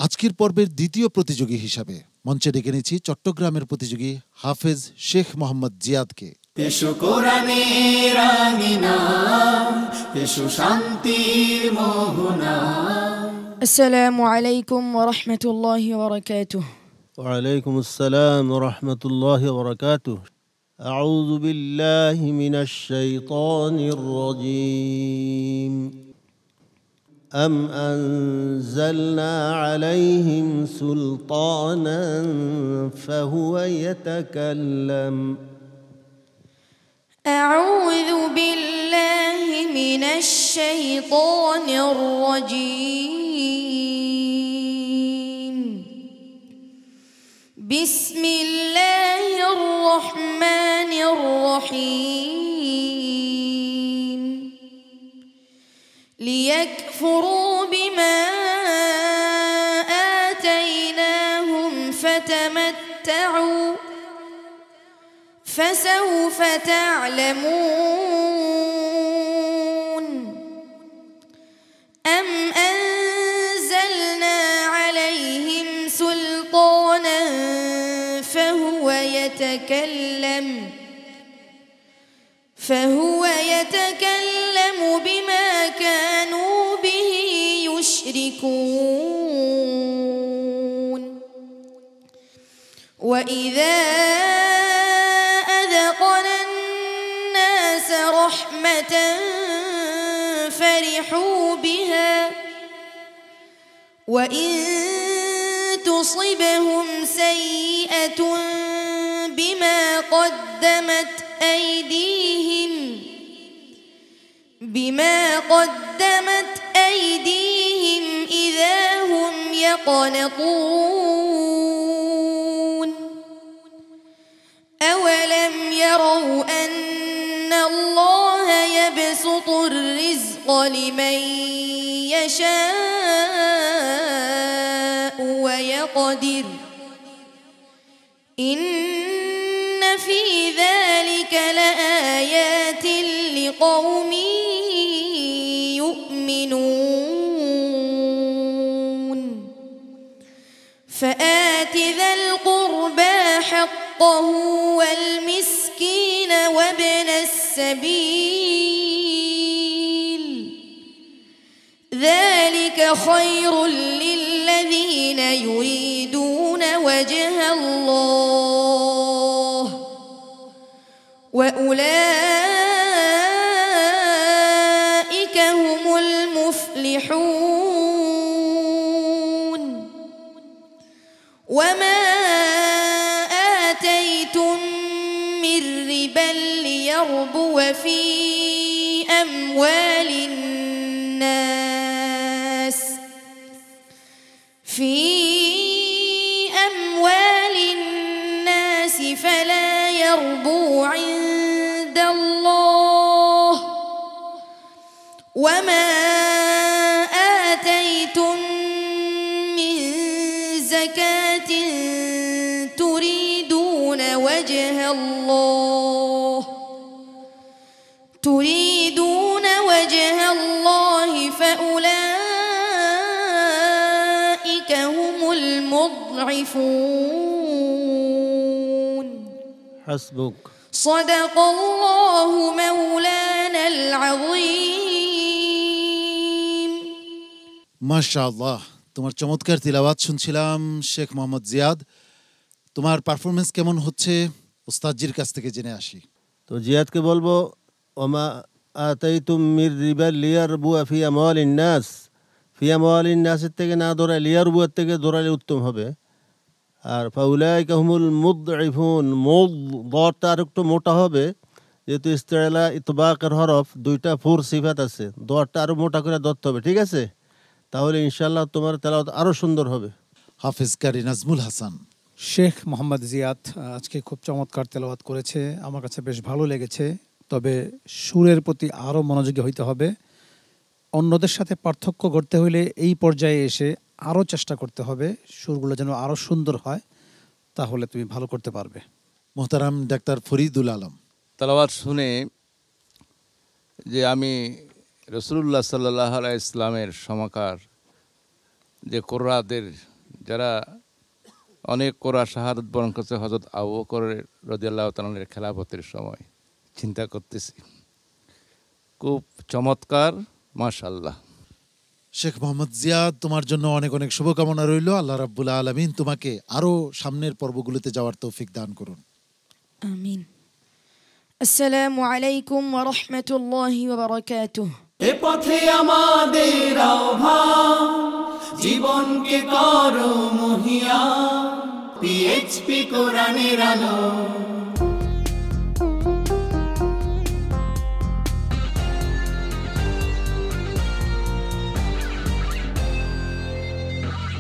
আজকের পর্বের দ্বিতীয় প্রতিযোগী হিসাবে মঞ্চে ডেকে নিয়েছি চট্টগ্রামের প্রতিযোগী হাফেজ শেখ মোহাম্মদ জিয়াদকে। এসো কোরআনের আঙিনা, এসো শান্তির মোহনা। আসসালামু আলাইকুম ওয়া রাহমাতুল্লাহি ওয়া বারাকাতুহু। ওয়া আলাইকুমুস সালাম ওয়া রাহমাতুল্লাহি ওয়া বারাকাতুহু। আউযু বিল্লাহি মিনাশ শাইতানির রাজীম। أم أنزلنا عليهم سلطانا فهو يتكلم. أعوذ بالله من الشيطان الرجيم. بسم الله الرحمن الرحيم. ليكفروا بما آتيناهم فتمتعوا فسوف تعلمون. أم أنزلنا عليهم سلطانا فهو يتكلم بما كانوا به يشركون. وإذا أذقنا الناس رحمة فرحوا بها وإن تصبهم سيئة بما قدمت أيديهم إذا هم يقنطون. أولم يروا أن الله يبسط الرزق لمن يشاء ويقدر إن في ذلك لآيات لقوم يؤمنون. فآت ذا القربى حقه والمسكين وابن السبيل ذلك خير للذين يريدون وجه الله وأولئك هم المفلحون. وما آتيتم من ربا ليربو في أموال الناس فلا يربو عند الله. وما آتيتم من زكاة تريدون وجه الله فأولئك هم المضعفون. حسبك. صدق الله مولانا العظيم. মাশাআল্লাহ, তোমার চমৎকার তিলাওয়াত শুনছিলাম শেখ মোহাম্মদ জিয়াদ। তোমার পারফরমেন্স কেমন হচ্ছে ওস্তাদজির কাছ থেকে জেনে আসি। তো জিয়াদকে বলবো, ওমা আতাইতুম মির রিবা লিয়ারবু ফি আমওয়ালিন নাস, ফি আমওয়ালিন নাসের থেকে না ধরায় লিয়ারবুয়ের থেকে ধরালে উত্তম হবে। আর ফাউলাইকা হুমুল মুদঈফুন, দরটা আর একটু মোটা হবে, যেহেতু ইস্তিলা ইতবাকের হরফ, দুইটা ফুর সিফাত আছে, দরটা আরও মোটা করে ধরতে হবে। ঠিক আছে? তাহলে ইনশাআল্লাহ তোমার তেলাওয়াত আরও সুন্দর হবে। হাফেজ কারি নাজমুল হাসান। শেখ মোহাম্মদ জিয়াদ আজকে খুব চমৎকার তেলাওয়াত করেছে, আমার কাছে বেশ ভালো লেগেছে। তবে সুরের প্রতি আরও মনোযোগী হইতে হবে। অন্যদের সাথে পার্থক্য করতে হলে এই পর্যায়ে এসে আরও চেষ্টা করতে হবে, সুরগুলো যেন আরও সুন্দর হয়, তাহলে তুমি ভালো করতে পারবে। মোহতারাম ডাক্তার ফরিদুল আলম, তেলাওয়াত শুনে যে আমি রাসূলুল্লাহ সাল্লাল্লাহু আলাইহি ইসলামের সমাকার যে কোরআদের যারা অনেক কোরআন শাহাদাত বরণ করছে হযরত আবু বকর রাদিয়াল্লাহু তাআলার খেলাফতের সময়, চিন্তা করতেছি খুব চমৎকার, মাশাআল্লাহ। শেখ মোহাম্মদ জিয়াদ, তোমার জন্য অনেক অনেক শুভকামনা রইল। আল্লাহ রাব্বুল আলামিন তোমাকে আরো সামনের পর্বগুলোতে যাওয়ার তৌফিক দান করুন। আমিন। আসসালামু আলাইকুম ওয়া রাহমাতুল্লাহি ওয়া বারাকাতুহু। এ পথে আমাদের আহ্বান, জীবনকে করো মহিয়া, পিএইচপি কোরআনের আলো।